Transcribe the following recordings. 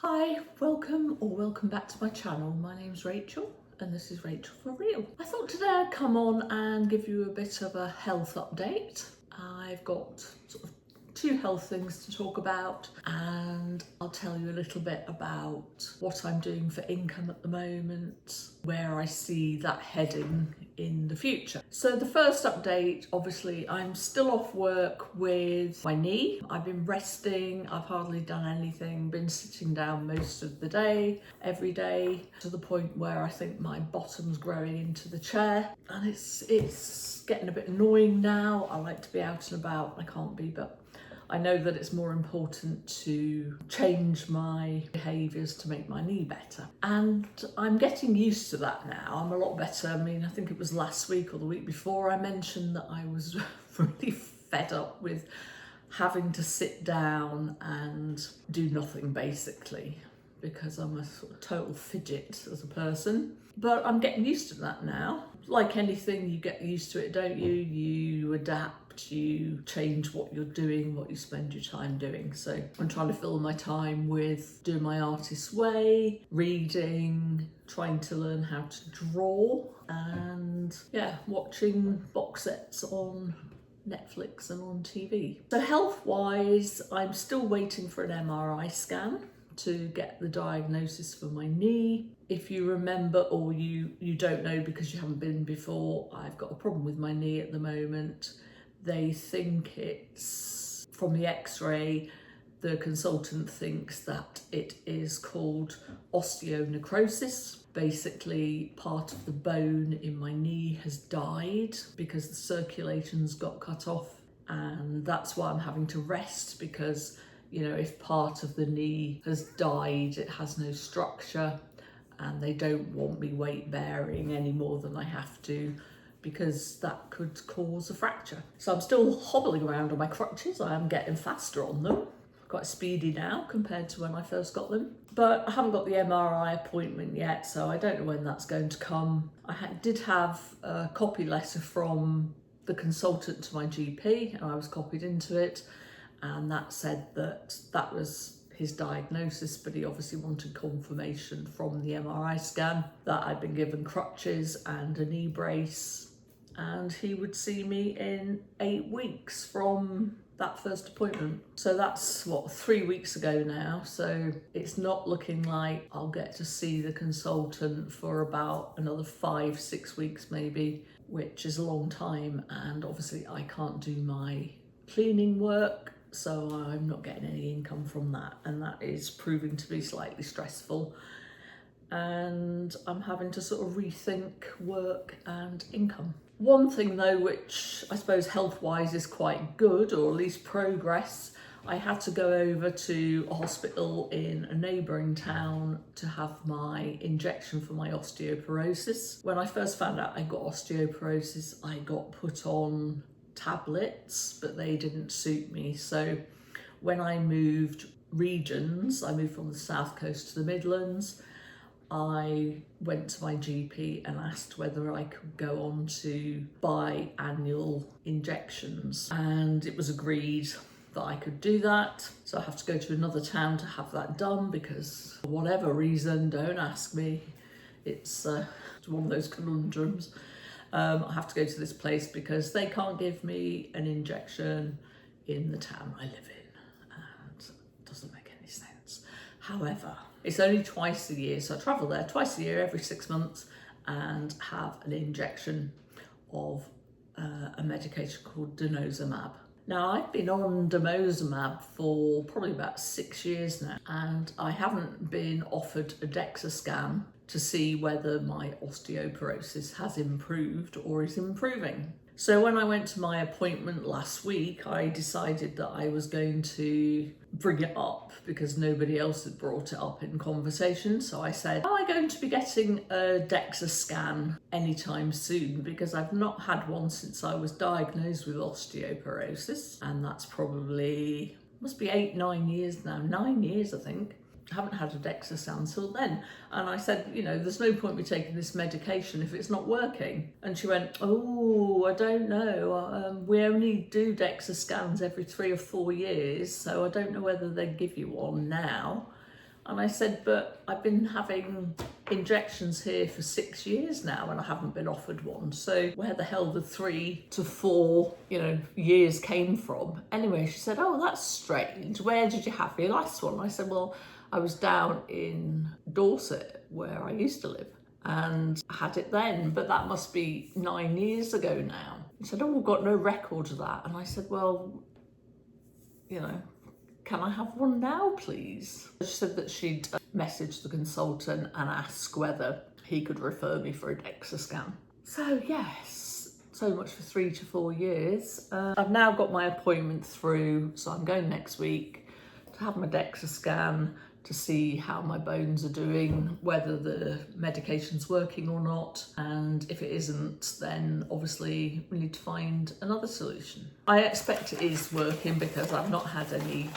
Hi, welcome back to my channel. My name's Rachel and this is Rachel for Real. I thought today I'd come on and give you a bit of a health update. I've got sort of two health things to talk about, and I'll tell you a little bit about what I'm doing for income at the moment, where I see that heading in the future. So the first update, obviously I'm still off work with my knee. I've been resting, I've hardly done anything, been sitting down most of the day, every day, to the point where I think my bottom's growing into the chair, and it's getting a bit annoying now. I like to be out and about, I can't be, but I know that it's more important to change my behaviours to make my knee better. And I'm getting used to that now. I'm a lot better. I mean, I think it was last week or the week before I mentioned that I was really fed up with having to sit down and do nothing basically, because I'm a sort of total fidget as a person. But I'm getting used to that now. Like anything, you get used to it, don't you? You adapt, you change what you're doing, what you spend your time doing. So I'm trying to fill my time with doing my artist's way, reading, trying to learn how to draw, and watching box sets on Netflix and on TV. So health-wise, I'm still waiting for an MRI scan to get the diagnosis for my knee. If you remember, or you don't know because you haven't been before, I've got a problem with my knee at the moment. They think it's from the x-ray, the consultant thinks that it is called osteonecrosis. Basically, part of the bone in my knee has died because the circulation's got cut off, and that's why I'm having to rest, because if part of the knee has died, it has no structure, and they don't want me weight bearing any more than I have to, because that could cause a fracture. So I'm still hobbling around on my crutches. I am getting faster on them, quite speedy now compared to when I first got them. But I haven't got the MRI appointment yet, so I don't know when that's going to come. I did have a copy letter from the consultant to my GP, and I was copied into it. And that said that that was his diagnosis, but he obviously wanted confirmation from the MRI scan that I'd been given crutches and a knee brace, and he would see me in 8 weeks from that first appointment. So that's 3 weeks ago now, so it's not looking like I'll get to see the consultant for about another 5-6 weeks maybe, which is a long time, and obviously I can't do my cleaning work, so I'm not getting any income from that, and that is proving to be slightly stressful, and I'm having to sort of rethink work and income. One thing though, which I suppose health-wise is quite good, or at least progress, I had to go over to a hospital in a neighbouring town to have my injection for my osteoporosis. When I first found out I got osteoporosis, I got put on tablets, but they didn't suit me. So when I moved regions, I moved from the south coast to the Midlands, I went to my GP and asked whether I could go on to biannual injections, and it was agreed that I could do that. So I have to go to another town to have that done, because for whatever reason, don't ask me, it's one of those conundrums. I have to go to this place because they can't give me an injection in the town I live in, and it doesn't make any sense. However, it's only twice a year, so I travel there twice a year, every 6 months, and have an injection of a medication called denosumab. Now, I've been on denosumab for probably about 6 years now, and I haven't been offered a Dexa scan to see whether my osteoporosis has improved or is improving. So when I went to my appointment last week, I decided that I was going to bring it up because nobody else had brought it up in conversation. So I said, am I going to be getting a Dexa scan anytime soon? Because I've not had one since I was diagnosed with osteoporosis, and that's probably, must be 8-9 years now, 9 years I think. I haven't had a Dexa scan till then. And I said, there's no point me taking this medication if it's not working. And she went, oh, I don't know. We only do Dexa scans every 3 or 4 years, so I don't know whether they give you one now. And I said, but I've been having injections here for 6 years now and I haven't been offered one. So where the hell the 3 to 4, years came from? Anyway, she said, oh, that's strange. Where did you have your last one? I said, well, I was down in Dorset where I used to live and had it then, but that must be 9 years ago now. She said, oh, we've got no record of that. And I said, well, can I have one now, please? She said that she'd message the consultant and ask whether he could refer me for a Dexa scan. So yes, so much for 3 to 4 years. I've now got my appointment through, so I'm going next week to have my Dexa scan to see how my bones are doing, whether the medication's working or not, and if it isn't, then obviously we need to find another solution. I expect it is working because I've not had any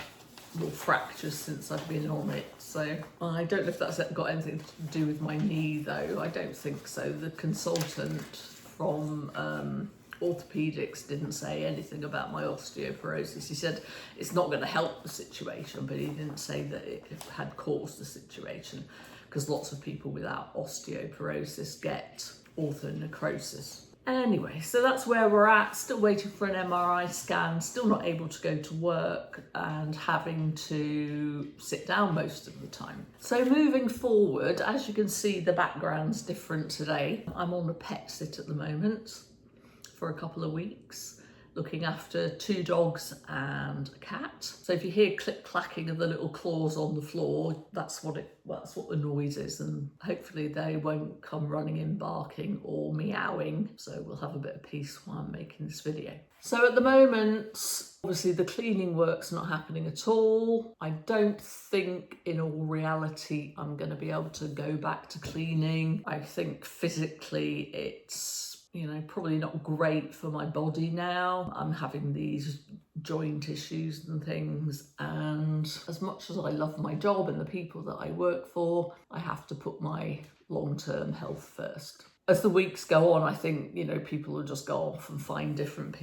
real fractures since I've been on it, so I don't know if that's got anything to do with my knee though. I don't think so. The consultant from orthopedics didn't say anything about my osteoporosis. He said it's not going to help the situation, but he didn't say that it had caused the situation, because lots of people without osteoporosis get ortho necrosis. Anyway, so that's where we're at, still waiting for an MRI scan, still not able to go to work and having to sit down most of the time. So moving forward, as you can see, the background's different today. I'm on a pet sit at the moment for a couple of weeks, looking after 2 dogs and a cat. So if you hear click clacking of the little claws on the floor, that's what the noise is, and hopefully they won't come running in barking or meowing, so we'll have a bit of peace while I'm making this video. So at the moment, obviously the cleaning work's not happening at all. I don't think in all reality I'm going to be able to go back to cleaning. I think physically it's probably not great for my body now. I'm having these joint issues and things, and as much as I love my job and the people that I work for, I have to put my long-term health first. As the weeks go on, I think, people will just go off and find different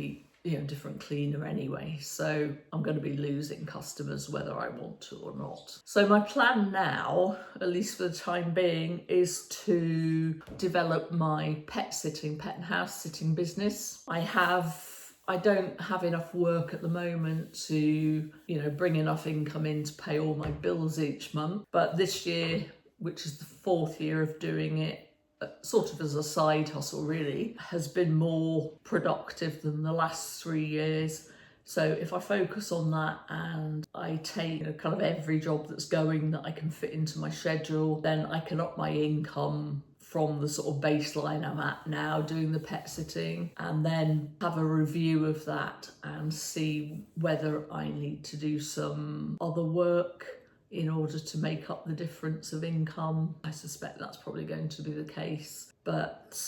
cleaner anyway. So I'm going to be losing customers whether I want to or not. So my plan now, at least for the time being, is to develop my pet and house sitting business. I don't have enough work at the moment to, bring enough income in to pay all my bills each month. But this year, which is the 4th year of doing it, sort of as a side hustle really, has been more productive than the last 3 years. So if I focus on that and I take kind of every job that's going that I can fit into my schedule, then I can up my income from the sort of baseline I'm at now doing the pet sitting, and then have a review of that and see whether I need to do some other work in order to make up the difference of income. I suspect that's probably going to be the case. But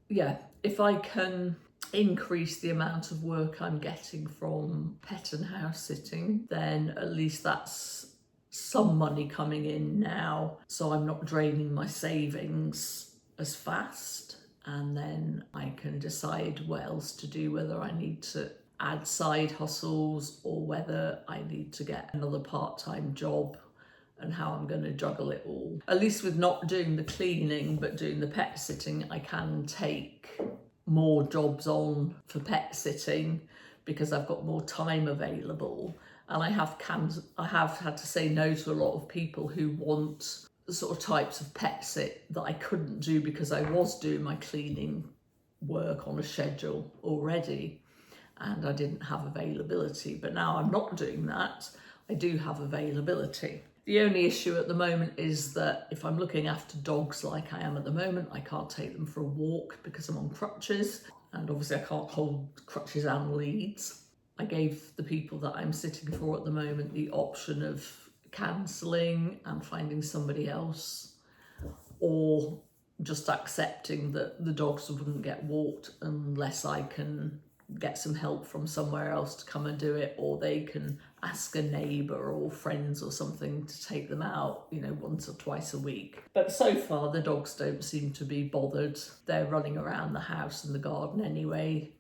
yeah, if I can increase the amount of work I'm getting from pet and house sitting, then at least that's some money coming in now, so I'm not draining my savings as fast, and then I can decide what else to do, whether I need to add side hustles or whether I need to get another part-time job, and how I'm going to juggle it all. At least with not doing the cleaning but doing the pet sitting, I can take more jobs on for pet sitting because I've got more time available, and I have had to say no to a lot of people who want the sort of types of pet sit that I couldn't do because I was doing my cleaning work on a schedule already and I didn't have availability. But now I'm not doing that, I do have availability. The only issue at the moment is that if I'm looking after dogs like I am at the moment, I can't take them for a walk because I'm on crutches, and obviously I can't hold crutches and leads. I gave the people that I'm sitting for at the moment the option of cancelling and finding somebody else, or just accepting that the dogs wouldn't get walked unless I can get some help from somewhere else to come and do it, or they can ask a neighbour or friends or something to take them out, you know, once or twice a week. But so far the dogs don't seem to be bothered. They're running around the house and the garden anyway.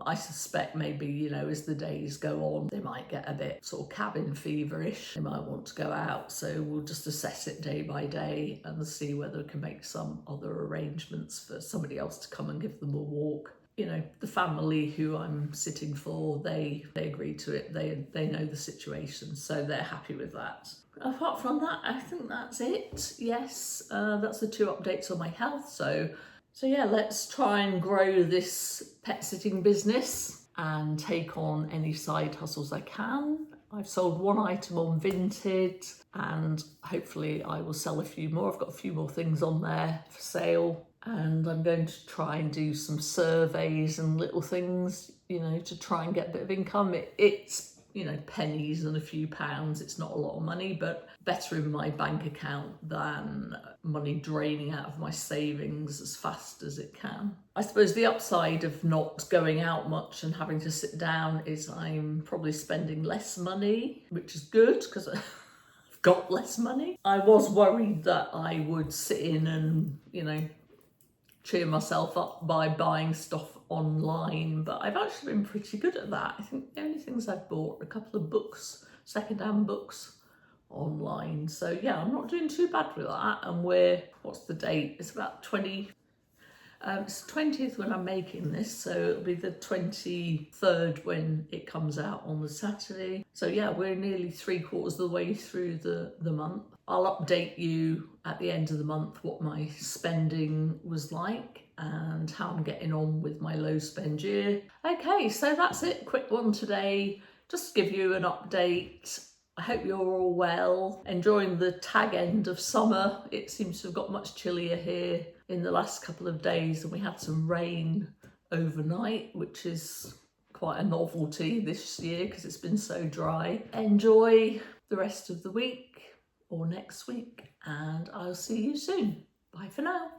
I suspect maybe, you know, as the days go on, they might get a bit sort of cabin feverish. They might want to go out, so we'll just assess it day by day and see whether we can make some other arrangements for somebody else to come and give them a walk. You know, the family who I'm sitting for, they agree to it. They know the situation, so they're happy with that. Apart from that, I think that's it. Yes, that's the 2 updates on my health. So yeah, let's try and grow this pet sitting business and take on any side hustles I can. I've sold 1 item on Vinted and hopefully I will sell a few more. I've got a few more things on there for sale, and I'm going to try and do some surveys and little things, you know, to try and get a bit of income. It's, you know, pennies and a few pounds. It's not a lot of money, but better in my bank account than money draining out of my savings as fast as it can. I suppose the upside of not going out much and having to sit down is I'm probably spending less money, which is good because I've got less money. I was worried that I would sit in and, you know, cheer myself up by buying stuff online, but I've actually been pretty good at that. I think the only things I've bought are a couple of books, second-hand books online. So yeah, I'm not doing too bad with that. And what's the date? It's about it's the 20th when I'm making this, so it'll be the 23rd when it comes out on the Saturday. So yeah, we're nearly 3/4 of the way through the month. I'll update you at the end of the month what my spending was like and how I'm getting on with my low spend year. Okay, so that's it. Quick one today. Just to give you an update. I hope you're all well, enjoying the tag end of summer. It seems to have got much chillier here in the last couple of days, and we had some rain overnight, which is quite a novelty this year because it's been so dry. Enjoy the rest of the week or next week, and I'll see you soon. Bye for now.